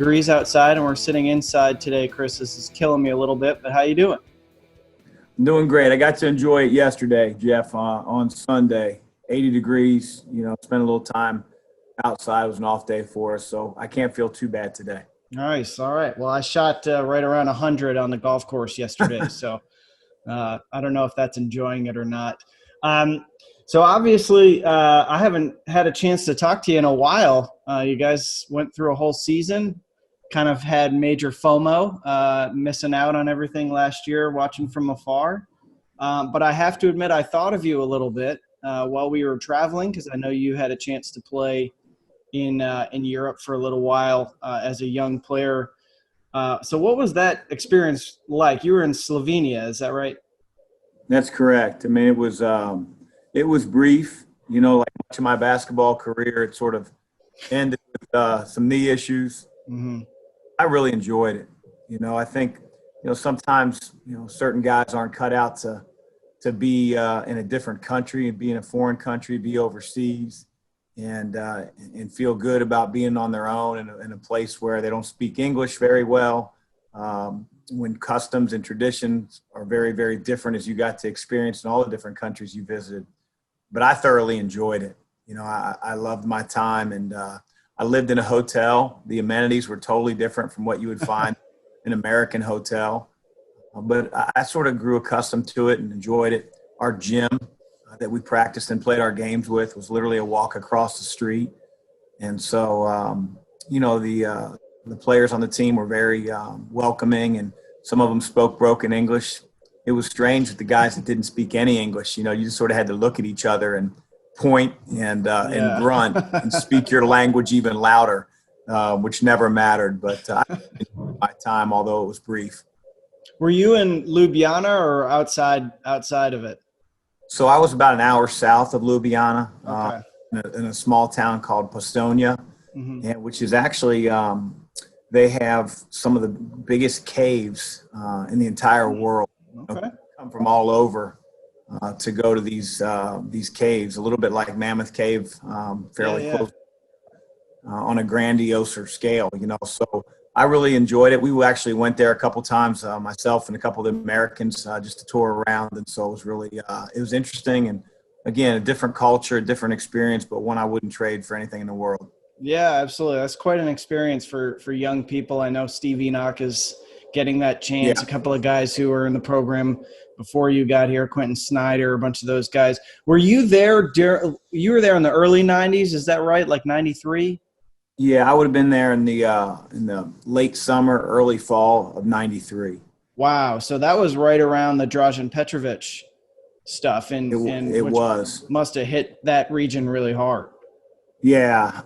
degrees outside, and we're sitting inside today. Chris, this is killing me a little bit, but how you doing? I'm doing great. I got to enjoy it yesterday, Jeff, on Sunday. 80 degrees, spent a little time outside. It was an off day for us, so I can't feel too bad today. Nice. All right. Well, I shot right around 100 on the golf course yesterday, so I don't know if that's enjoying it or not. So obviously, I haven't had a chance to talk to you in a while. You guys went through a whole season, kind of had major FOMO, missing out on everything last year, watching from afar. But I have to admit, I thought of you a little bit while we were traveling, because I know you had a chance to play in Europe for a little while as a young player. So what was that experience like? You were in Slovenia, is that right? That's correct. I mean, it was brief. Like much of my basketball career, it sort of ended with some knee issues. Mm-hmm. I really enjoyed it. I think, sometimes, certain guys aren't cut out to be in a different country and be in a foreign country, be overseas, and feel good about being on their own in a place where they don't speak English very well, when customs and traditions are very, very different, as you got to experience in all the different countries you visited. But I thoroughly enjoyed it. I loved my time, and I lived in a hotel. The amenities were totally different from what you would find in an American hotel. But I sort of grew accustomed to it and enjoyed it. Our gym that we practiced and played our games with was literally a walk across the street. And so, the players on the team were very welcoming, and some of them spoke broken English. It was strange with the guys that didn't speak any English. You just sort of had to look at each other and point and grunt and speak your language even louder, which never mattered. But I enjoyed my time, although it was brief. Were you in Ljubljana or outside of it? So I was about an hour south of Ljubljana, Okay. in a small town called Postojna, Mm-hmm. and which is actually they have some of the biggest caves in the entire world. Okay. Come from all over to go to these caves, a little bit like Mammoth Cave, fairly close on a grandiose scale. So I really enjoyed it. We actually went there a couple times, myself and a couple of the Americans, just to tour around, and so it was really it was interesting, and again, a different culture, a different experience, but one I wouldn't trade for anything in the world. Yeah, absolutely. That's quite an experience for young people. I know Steve Enoch is getting that chance. Yeah. A couple of guys who were in the program before you got here, Quentin Snyder, a bunch of those guys. Were you there? You were there in the early 90s, is that right? Like 93? Yeah, I would have been there in the late summer, early fall of '93. Wow. So that was right around the Dražen Petrovic stuff, and It which was. must have hit that region really hard. Yeah,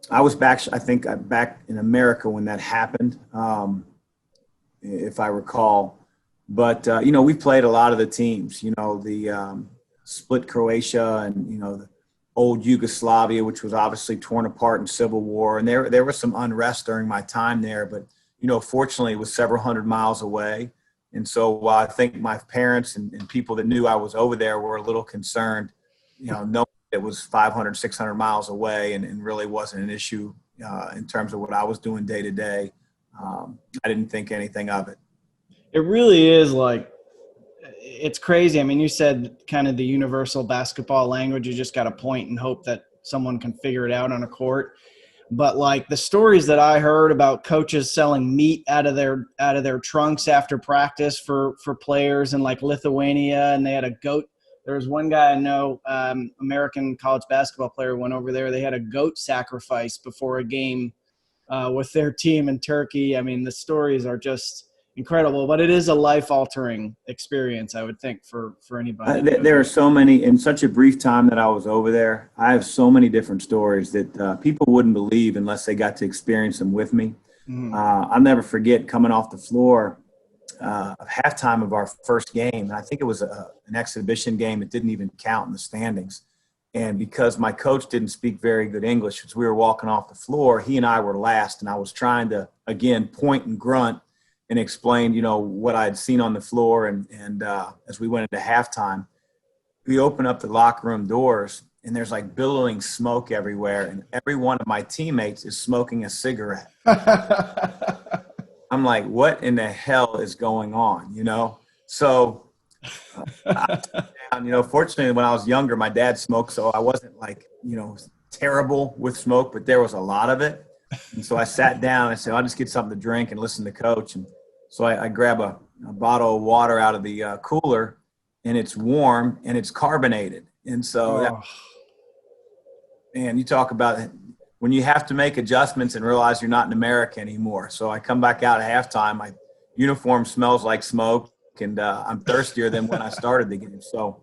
I was back. I think back in America when that happened, if I recall. But we played a lot of the teams. The split Croatia, and the old Yugoslavia, which was obviously torn apart in civil war, and there was some unrest during my time there. But fortunately, it was several hundred miles away, and so I think my parents and people that knew I was over there were a little concerned, knowing it was 500, 600 miles away, and really wasn't an issue in terms of what I was doing day to day. I didn't think anything of it. It really is it's crazy. I mean, you said kind of the universal basketball language. You just got to point and hope that someone can figure it out on a court. But the stories that I heard about coaches selling meat out of their trunks after practice for players in Lithuania, and they had a goat. There was one guy I know, American college basketball player, went over there. They had a goat sacrifice before a game with their team in Turkey. I mean, the stories are just incredible, but it is a life-altering experience, I would think, for anybody. There are so many, in such a brief time that I was over there, I have so many different stories that people wouldn't believe unless they got to experience them with me. Mm-hmm. I'll never forget coming off the floor of halftime of our first game. And I think it was an exhibition game. It didn't even count in the standings. And because my coach didn't speak very good English, as we were walking off the floor, he and I were last. And I was trying to, again, point and grunt and explain, what I had seen on the floor. And as we went into halftime, we opened up the locker room doors, and there's like billowing smoke everywhere, and every one of my teammates is smoking a cigarette. I'm like, what in the hell is going on? So fortunately when I was younger, my dad smoked, so I wasn't like, terrible with smoke, but there was a lot of it. And so I sat down and I said, I'll just get something to drink and listen to Coach. And so I grab a bottle of water out of the cooler, and it's warm and it's carbonated. And so, you talk about when you have to make adjustments and realize you're not in America anymore. So I come back out at halftime, my uniform smells like smoke, and I'm thirstier than when I started the game. So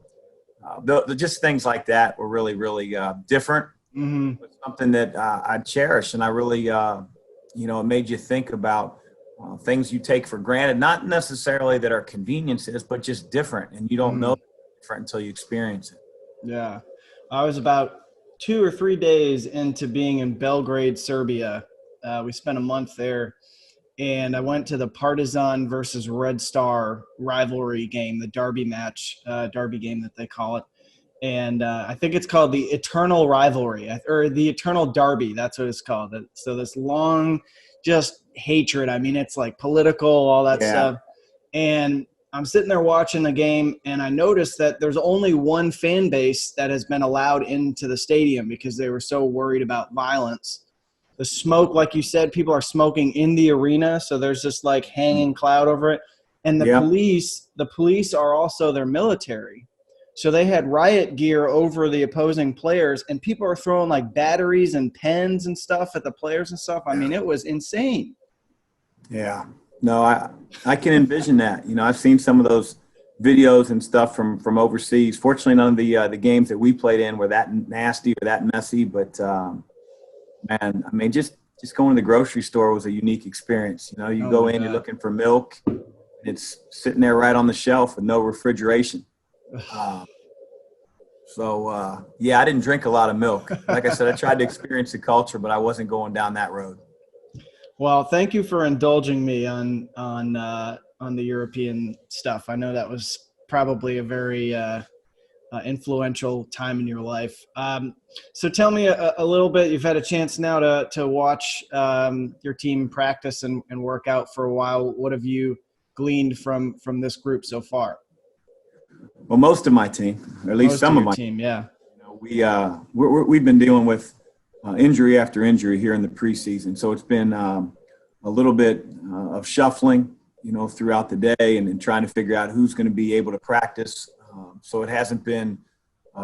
just things like that were really, really different. Mm-hmm. But something that I cherish, and I really, it made you think about things you take for granted, not necessarily that are conveniences, but just different, and you don't know different until you experience it. Yeah. I was about 2 or 3 days into being in Belgrade, Serbia. We spent a month there, and I went to the Partizan versus Red Star rivalry game, the derby match, derby game that they call it. And I think it's called the Eternal Rivalry, or the Eternal Derby. That's what it's called. So this long, just hatred. I mean, it's like political, all that stuff. And I'm sitting there watching the game, and I noticed that there's only one fan base that has been allowed into the stadium because they were so worried about violence. The smoke, like you said, people are smoking in the arena, so there's just like hanging cloud over it. And the police are also their military. So they had riot gear over the opposing players, and people are throwing like batteries and pens and stuff at the players and stuff. I mean, it was insane. Yeah. No, I can envision that. I've seen some of those videos and stuff from overseas. Fortunately, none of the games that we played in were that nasty or that messy. But, man, I mean, just going to the grocery store was a unique experience. You go in, you're looking for milk, and it's sitting there right on the shelf with no refrigeration. I didn't drink a lot of milk. Like I said, I tried to experience the culture, but I wasn't going down that road. Well, thank you for indulging me on the European stuff. I know that was probably a very influential time in your life. So tell me a little bit. You've had a chance now to watch your team practice and work out for a while. What have you gleaned from this group so far? Well, most of my team, or at least some of my team, yeah. We've been dealing with injury after injury here in the preseason, so it's been a little bit of shuffling, throughout the day, and trying to figure out who's going to be able to practice. So it hasn't been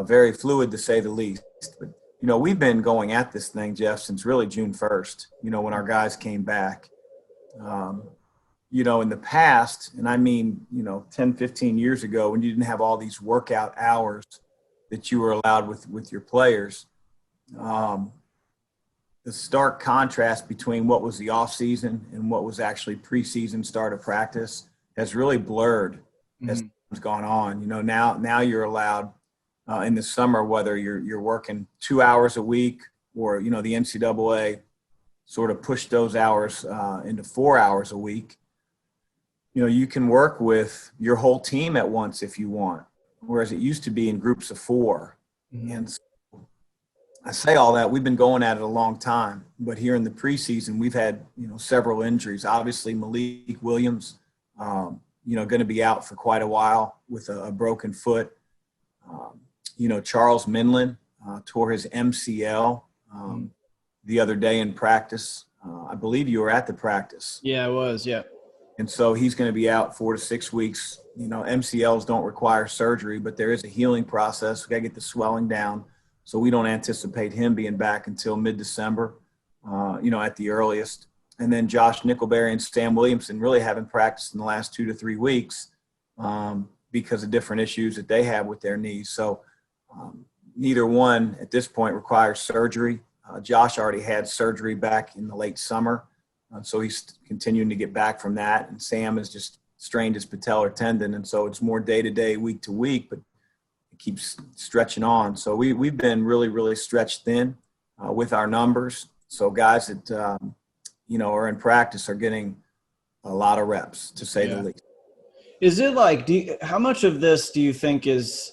very fluid, to say the least. But we've been going at this thing, Jeff, since really June 1st. When our guys came back. In the past, and I mean, 10, 15 years ago, when you didn't have all these workout hours that you were allowed with your players, the stark contrast between what was the off season and what was actually preseason start of practice has really blurred as time's gone on. Now you're allowed in the summer, whether you're working 2 hours a week or, the NCAA sort of pushed those hours into 4 hours a week. You can work with your whole team at once if you want, whereas it used to be in groups of 4. And so I say all that, we've been going at it a long time, but here in the preseason, we've had, several injuries. Obviously, Malik Williams, going to be out for quite a while with a broken foot. Charles Minlin tore his MCL the other day in practice. I believe you were at the practice. Yeah, I was, yeah. And so he's going to be out 4 to 6 weeks. MCLs don't require surgery, but there is a healing process. We got to get the swelling down. So we don't anticipate him being back until mid-December, at the earliest. And then Josh Nickelberry and Sam Williamson really haven't practiced in the last 2 to 3 weeks because of different issues that they have with their knees. So neither one at this point requires surgery. Josh already had surgery back in the late summer. So he's continuing to get back from that. And Sam has just strained his patellar tendon. And so it's more day-to-day, week-to-week, but it keeps stretching on. So we've been really, really stretched thin with our numbers. So guys that, are in practice are getting a lot of reps, to say the least. Is it like, how much of this do you think is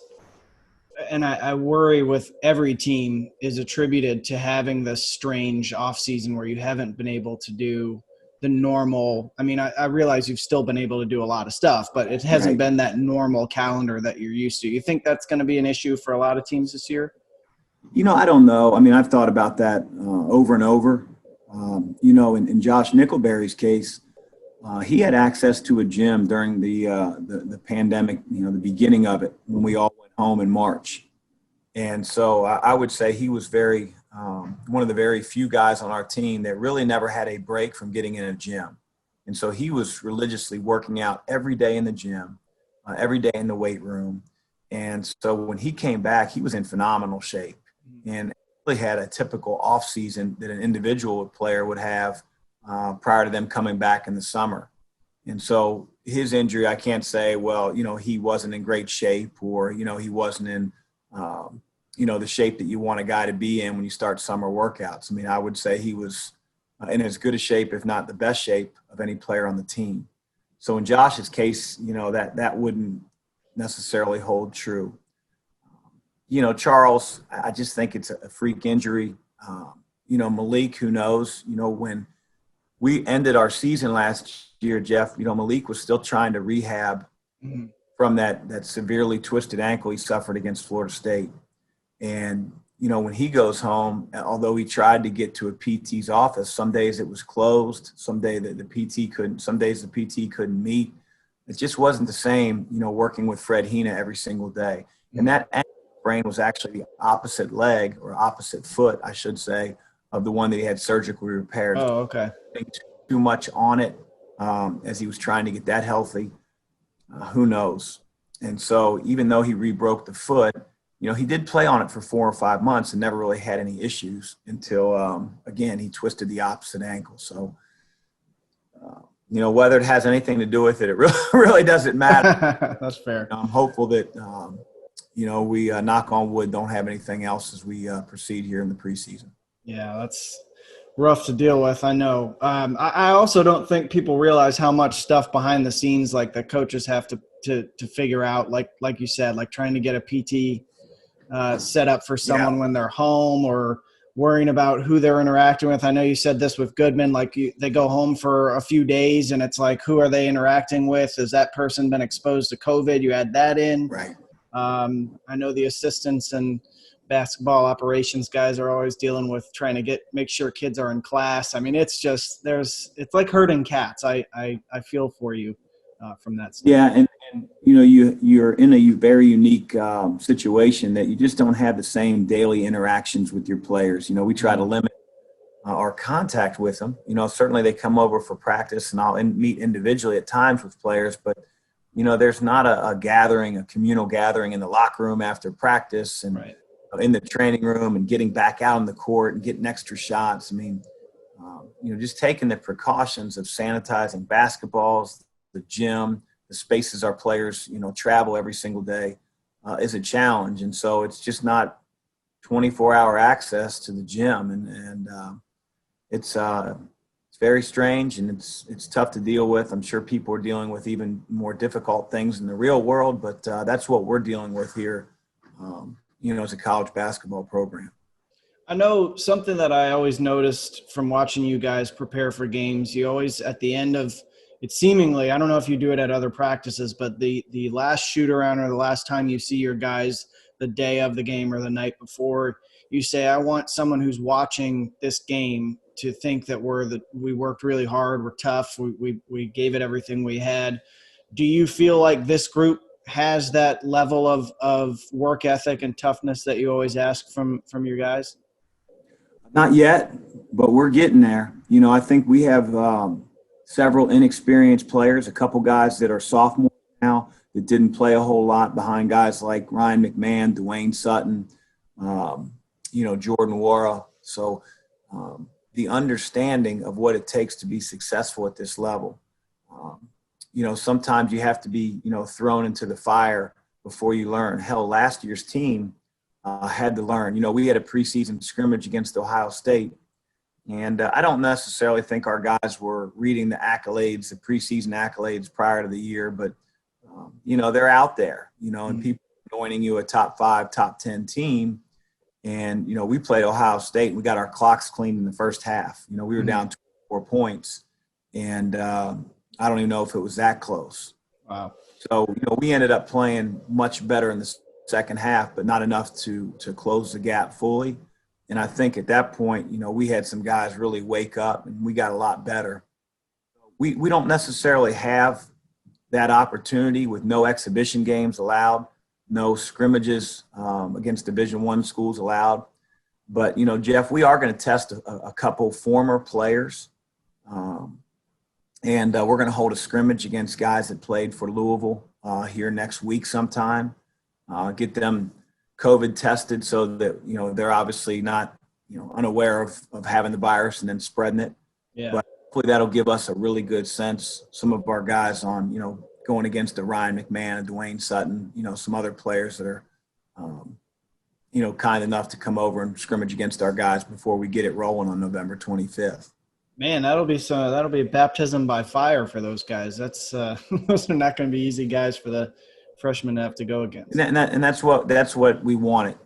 and I worry with every team, is attributed to having this strange offseason where you haven't been able to do the normal. I mean, I realize you've still been able to do a lot of stuff, but it hasn't been that normal calendar that you're used to. You think that's going to be an issue for a lot of teams this year? I don't know. I mean, I've thought about that over and over. In Josh Nickelberry's case, he had access to a gym during the pandemic, the beginning of it, when we all went home in March. And so I would say he was one of the very few guys on our team that really never had a break from getting in a gym. And so he was religiously working out every day in the gym, every day in the weight room. And so when he came back, he was in phenomenal shape and really had a typical off season that an individual player would have prior to them coming back in the summer. And so his injury, I can't say, well, he wasn't in great shape, or, he wasn't in, the shape that you want a guy to be in when you start summer workouts. I mean, I would say he was in as good a shape, if not the best shape, of any player on the team. So in Josh's case, that wouldn't necessarily hold true. Charles, I just think it's a freak injury. Malik, who knows, when we ended our season last year, Jeff, Malik was still trying to rehab from that severely twisted ankle he suffered against Florida State. And, when he goes home, although he tried to get to a PT's office, some days it was closed, some days the PT couldn't meet. It just wasn't the same, working with Fred Hina every single day. And that ankle sprain was actually the opposite leg, or opposite foot, I should say, of the one that he had surgically repaired. Oh, okay. Too much on it as he was trying to get that healthy. Who knows? And so even though he rebroke the foot, he did play on it for 4 or 5 months and never really had any issues until, again, he twisted the opposite ankle. So, whether it has anything to do with it, it really doesn't matter. That's fair. I'm hopeful that, we knock on wood, don't have anything else as we proceed here in the preseason. Yeah, that's rough to deal with. I know. I also don't think people realize how much stuff behind the scenes, like the coaches have to figure out, like you said, like trying to get a PT set up for someone when they're home, or worrying about who they're interacting with. I know you said this with Goodman, like they go home for a few days and it's like, who are they interacting with? Has that person been exposed to COVID? You add that in. Right. I know the assistants and basketball operations guys are always dealing with trying to make sure kids are in class. I mean, it's just, it's like herding cats. I feel for you from that standpoint. Yeah. And you're in a very unique situation that you just don't have the same daily interactions with your players. We try to limit our contact with them. Certainly they come over for practice, and I'll meet individually at times with players, but there's not a communal gathering in the locker room after practice and in the training room and getting back out on the court and getting extra shots. I mean, just taking the precautions of sanitizing basketballs, the gym, the spaces our players, travel every single day is a challenge. And so it's just not 24-hour access to the gym. And it's very strange, and it's tough to deal with. I'm sure people are dealing with even more difficult things in the real world, but that's what we're dealing with here, as a college basketball program. I know something that I always noticed from watching you guys prepare for games, you always, at the end of it, seemingly, I don't know if you do it at other practices, but the last shoot around, or the last time you see your guys the day of the game or the night before, you say, I want someone who's watching this game to think that we worked really hard, we're tough, we gave it everything we had. Do you feel like this group has that level of work ethic and toughness that you always ask from your guys? Not yet, but we're getting there. I think we have several inexperienced players, a couple guys that are sophomores now that didn't play a whole lot behind guys like Ryan McMahon, Dwayne Sutton, Jordan Wara. So the understanding of what it takes to be successful at this level. Sometimes you have to be, thrown into the fire before you learn. Hell, last year's team had to learn. We had a preseason scrimmage against Ohio State, and I don't necessarily think our guys were reading the accolades, the preseason accolades prior to the year, but, they're out there, and people anointing you a top 5, top 10 team. And, we played Ohio State. We got our clocks cleaned in the first half. We were down 24 points. And I don't even know if it was that close. Wow. So, we ended up playing much better in the second half, but not enough to close the gap fully. And I think at that point, we had some guys really wake up and we got a lot better. We don't necessarily have that opportunity with no exhibition games allowed, no scrimmages against Division I schools allowed. But, Jeff, we are going to test a couple former players. And we're going to hold a scrimmage against guys that played for Louisville here next week sometime. Get them COVID tested so that, they're obviously not, unaware of having the virus and then spreading it. Yeah. But hopefully that'll give us a really good sense. Some of our guys on, going against a Ryan McMahon, a Dwayne Sutton, some other players that are, kind enough to come over and scrimmage against our guys before we get it rolling on November 25th. Man, that'll be baptism by fire for those guys. That's those are not going to be easy guys for the freshmen to have to go against. And that's what we want it,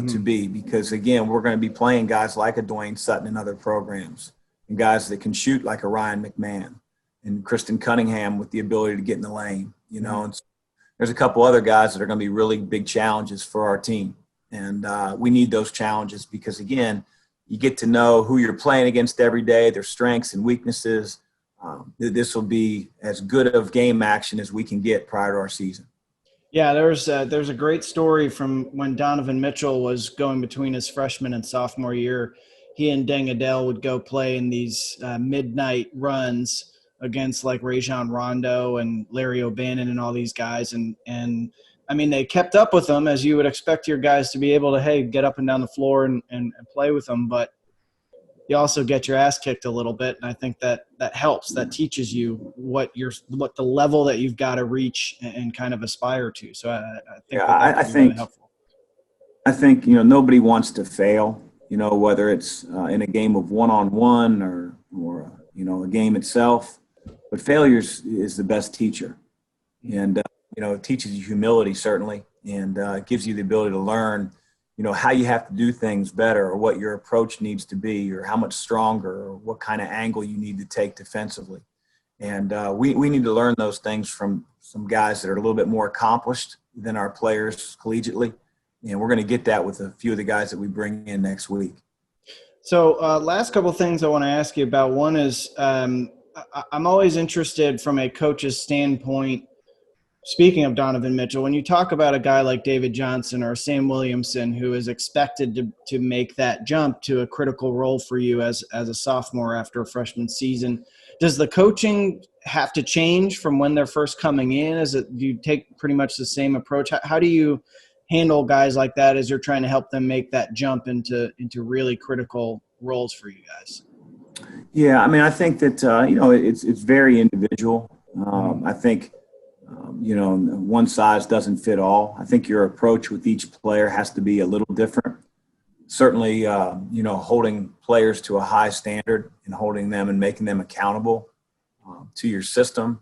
to be, because again, we're going to be playing guys like a Dwayne Sutton and other programs, and guys that can shoot like a Ryan McMahon and Kristen Cunningham with the ability to get in the lane, And so there's a couple other guys that are going to be really big challenges for our team, and we need those challenges because again, you get to know who you're playing against every day, their strengths and weaknesses. This will be as good of game action as we can get prior to our season. Yeah, there's a great story from when Donovan Mitchell was going between his freshman and sophomore year. He and Deng Adele would go play in these midnight runs against like Rajon Rondo and Larry O'Bannon and all these guys. And I mean, they kept up with them as you would expect your guys to be able to, hey, get up and down the floor and play with them. But you also get your ass kicked a little bit. And I think that helps. That teaches you what the level that you've got to reach and kind of aspire to. So I think really helpful. I think, nobody wants to fail, whether it's in a game of one-on-one or a game itself, but failure is the best teacher. And, it teaches you humility, certainly, and gives you the ability to learn, how you have to do things better or what your approach needs to be or how much stronger or what kind of angle you need to take defensively. And we need to learn those things from some guys that are a little bit more accomplished than our players collegiately. And we're going to get that with a few of the guys that we bring in next week. So last couple of things I want to ask you about. One is I'm always interested from a coach's standpoint. Speaking of Donovan Mitchell, when you talk about a guy like David Johnson or Sam Williamson who is expected to make that jump to a critical role for you as a sophomore after a freshman season, does the coaching have to change from when they're first coming in? Do you take pretty much the same approach? How do you handle guys like that as you're trying to help them make that jump into really critical roles for you guys? Yeah, I mean, I think that, it's very individual. I think, one size doesn't fit all. I think your approach with each player has to be a little different. Certainly, holding players to a high standard and holding them and making them accountable to your system.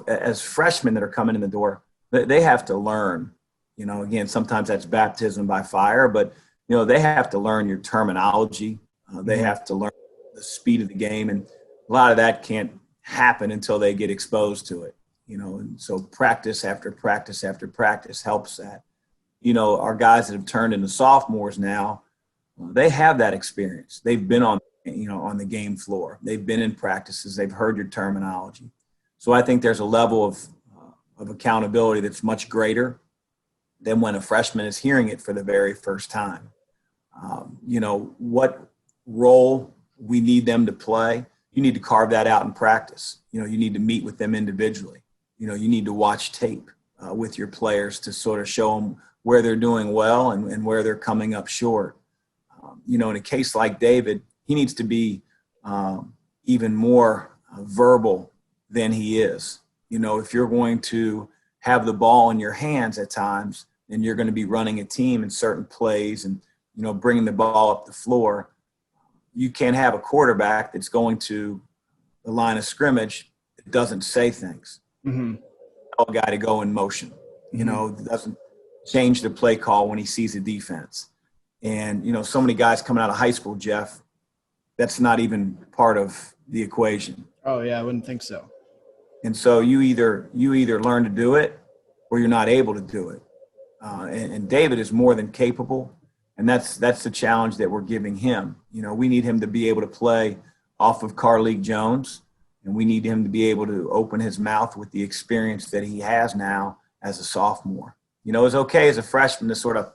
As freshmen that are coming in the door, they have to learn. Again, sometimes that's baptism by fire, but, they have to learn your terminology. They have to learn the speed of the game, and a lot of that can't happen until they get exposed to it. And so practice after practice after practice helps that. Our guys that have turned into sophomores now, they have that experience. They've been on the game floor. They've been in practices. They've heard your terminology. So I think there's a level of accountability that's much greater than when a freshman is hearing it for the very first time. What role we need them to play, you need to carve that out in practice. You need to meet with them individually. You need to watch tape with your players to sort of show them where they're doing well and where they're coming up short. In a case like David, he needs to be even more verbal than he is. If you're going to have the ball in your hands at times and you're going to be running a team in certain plays and, bringing the ball up the floor, you can't have a quarterback that's going to the line of scrimmage that doesn't say things. Mm-hmm. Tell a guy to go in motion, change the play call when he sees a defense. And, so many guys coming out of high school, Jeff, that's not even part of the equation. Oh, yeah, I wouldn't think so. And so you either learn to do it or you're not able to do it. And David is more than capable, and that's the challenge that we're giving him. We need him to be able to play off of Carleague Jones, and we need him to be able to open his mouth with the experience that he has now as a sophomore. It's okay as a freshman to sort of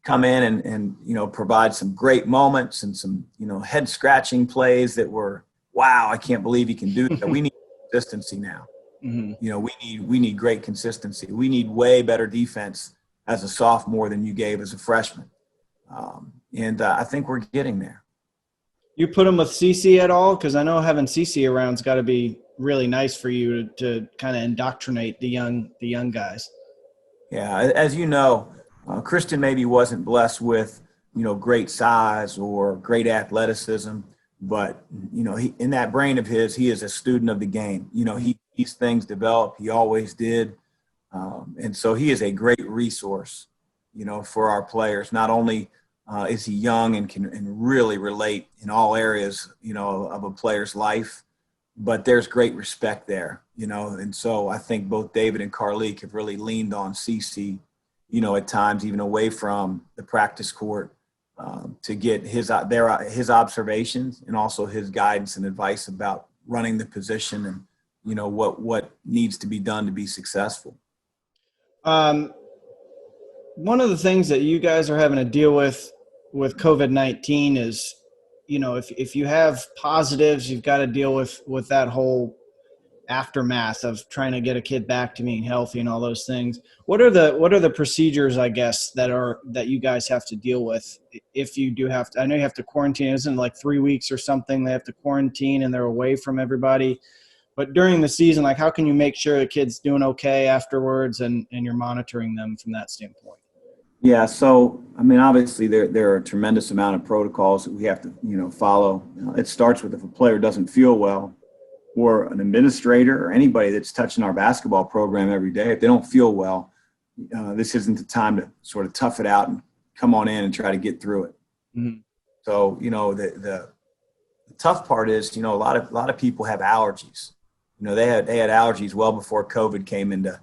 come in and provide some great moments and some, head-scratching plays that were, wow, I can't believe he can do that. We need consistency now. Mm-hmm. We need great consistency. We need way better defense as a sophomore than you gave as a freshman. And I think we're getting there. You put him with CC at all? Because I know having CC around's got to be really nice for you to kind of indoctrinate the young guys. Yeah, as you know, Christian maybe wasn't blessed with, great size or great athleticism, but, he, in that brain of his, he is a student of the game. These things develop. He always did. And so he is a great resource, for our players. Not only is he young and can really relate in all areas, of a player's life, but there's great respect there, and so I think both David and Carleague have really leaned on CC, at times even away from the practice court to get his observations and also his guidance and advice about running the position and, what needs to be done to be successful. One of the things that you guys are having to deal with COVID-19 is, if you have positives, you've got to deal with that whole aftermath of trying to get a kid back to being healthy and all those things. What are the procedures, I guess, that you guys have to deal with if you do have to? I know you have to quarantine. Isn't it like 3 weeks or something? They have to quarantine and they're away from everybody. But during the season, like, how can you make sure the kid's doing okay afterwards and you're monitoring them from that standpoint? Yeah, so, obviously there are a tremendous amount of protocols that we have to, follow. It starts with if a player doesn't feel well, or an administrator or anybody that's touching our basketball program every day, if they don't feel well, this isn't the time to sort of tough it out and come on in and try to get through it. Mm-hmm. So, the tough part is, a lot of people have allergies. They had allergies well before COVID came into,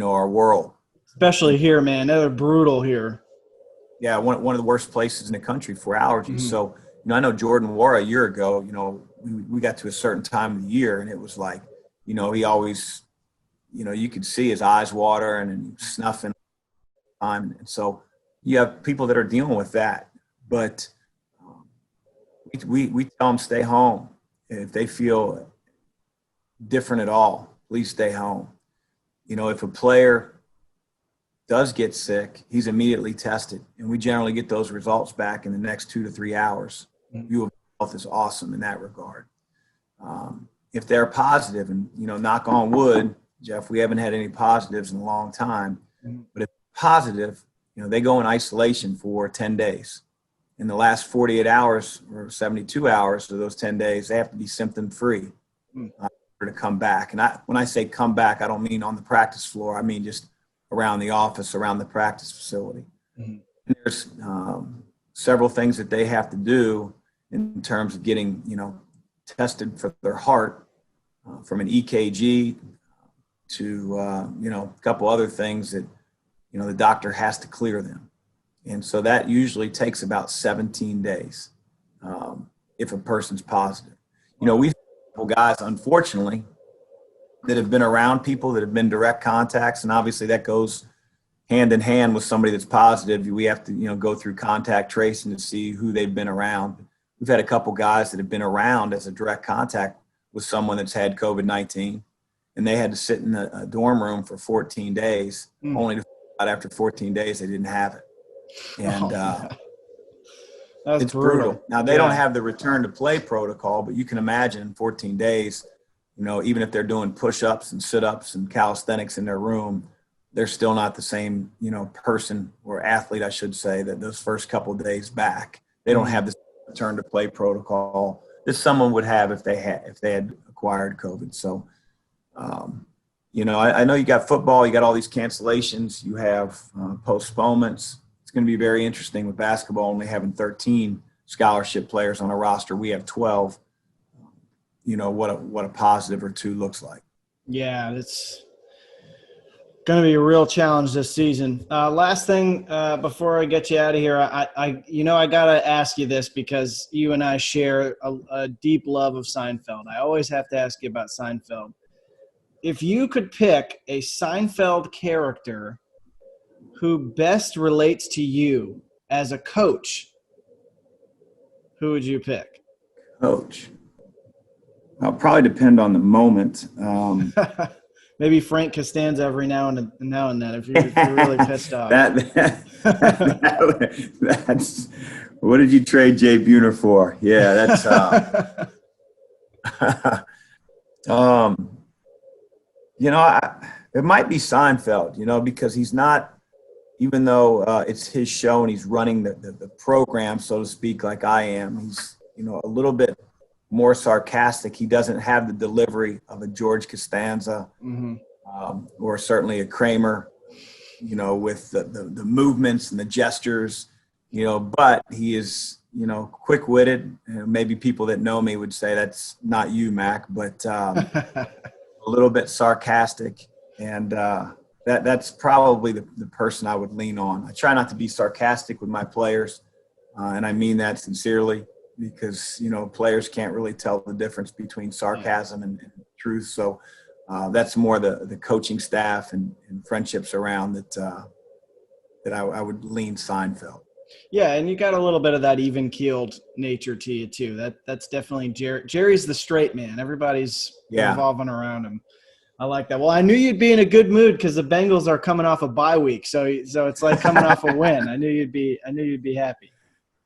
our world. Especially here, man. They're brutal here. Yeah, one of the worst places in the country for allergies. Mm-hmm. So, I know Jordan Wara a year ago, we got to a certain time of the year and it was like, he always, you could see his eyes water and snuffing. And so you have people that are dealing with that. But we tell them stay home. If they feel different at all, please stay home. If a player does get sick, he's immediately tested, and we generally get those results back in the next 2 to 3 hours. Mm-hmm. View of health is awesome in that regard. If they're positive, and knock on wood, Jeff, we haven't had any positives in a long time. Mm-hmm. But if positive, they go in isolation for 10 days. In the last 48 hours or 72 hours of those 10 days, they have to be symptom free to come back. And when I say come back, I don't mean on the practice floor. I mean just around the office, around the practice facility. Mm-hmm. There's several things that they have to do in terms of getting, tested for their heart, from an EKG to, a couple other things that, the doctor has to clear them. And so that usually takes about 17 days if a person's positive. We've had a couple guys, unfortunately, that have been around people that have been direct contacts, and obviously that goes hand in hand with somebody that's positive. We have to, go through contact tracing to see who they've been around. We've had a couple guys that have been around as a direct contact with someone that's had COVID-19, and they had to sit in a dorm room for 14 days, only to find out after 14 days they didn't have it. And it's brutal. Now, they don't have the return to play protocol, but you can imagine in 14 days, even if they're doing push-ups and sit-ups and calisthenics in their room, they're still not the same, person or athlete, I should say, that those first couple of days back. They don't have this return to play protocol that someone would have if they had acquired COVID. So, I know you got football, you got all these cancellations, you have postponements. It's going to be very interesting with basketball only having 13 scholarship players on a roster. We have 12. What a positive or two looks like. Yeah, it's going to be a real challenge this season. Last thing before I get you out of here, I got to ask you this because you and I share a deep love of Seinfeld. I always have to ask you about Seinfeld. If you could pick a Seinfeld character who best relates to you as a coach, who would you pick? Coach. I'll probably depend on the moment. Maybe Frank Costanza every now and then if you're really pissed off. That's what did you trade Jay Buhner for? Yeah, that's it might be Seinfeld, because he's not, even though it's his show and he's running the program, so to speak, like I am, he's, a little bit more sarcastic. He doesn't have the delivery of a George Costanza or certainly a Kramer, with the movements and the gestures, but he is, quick-witted. Maybe people that know me would say that's not you, Mac, but a little bit sarcastic. And that's probably the person I would lean on. I try not to be sarcastic with my players, and I mean that sincerely, because, players can't really tell the difference between sarcasm and truth. So that's more the coaching staff and friendships around that I would lean Seinfeld. Yeah, and you got a little bit of that even-keeled nature to you, too. That's definitely Jerry's the straight man. Everybody's revolving around him. I like that. Well, I knew you'd be in a good mood because the Bengals are coming off a bye week, so it's like coming off a win. I knew you'd be happy.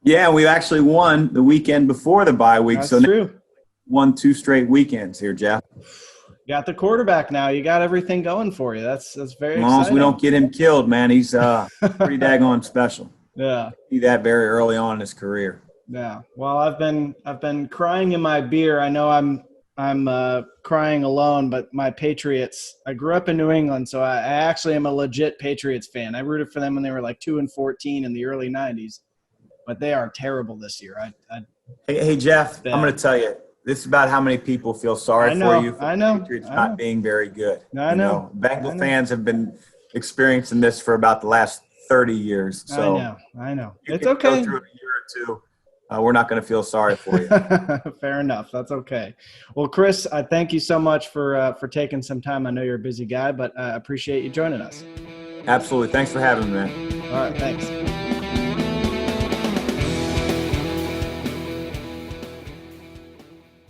Yeah, we actually won the weekend before the bye week. That's so true. Won 2 straight weekends here, Jeff. You got the quarterback now. You got everything going for you. That's very exciting. As long as we don't get him killed, man, he's pretty daggone special. Yeah. See that very early on in his career. Yeah. Well, I've been crying in my beer. I know I'm crying alone, but my Patriots, I grew up in New England, so I actually am a legit Patriots fan. I rooted for them when they were like 2-14 in the early 90s, but they are terrible this year. Hey, Jeff, I'm going to tell you, this is about how many people feel sorry for you for the Patriots not being very good. I know. Bengal fans have been experiencing this for about the last 30 years. So I know. It's okay. Go through a year or two. We're not going to feel sorry for you. Fair enough. That's okay. Well, Chris, I thank you so much for taking some time. I know you're a busy guy, but I appreciate you joining us. Absolutely. Thanks for having me, man. All right. Thanks.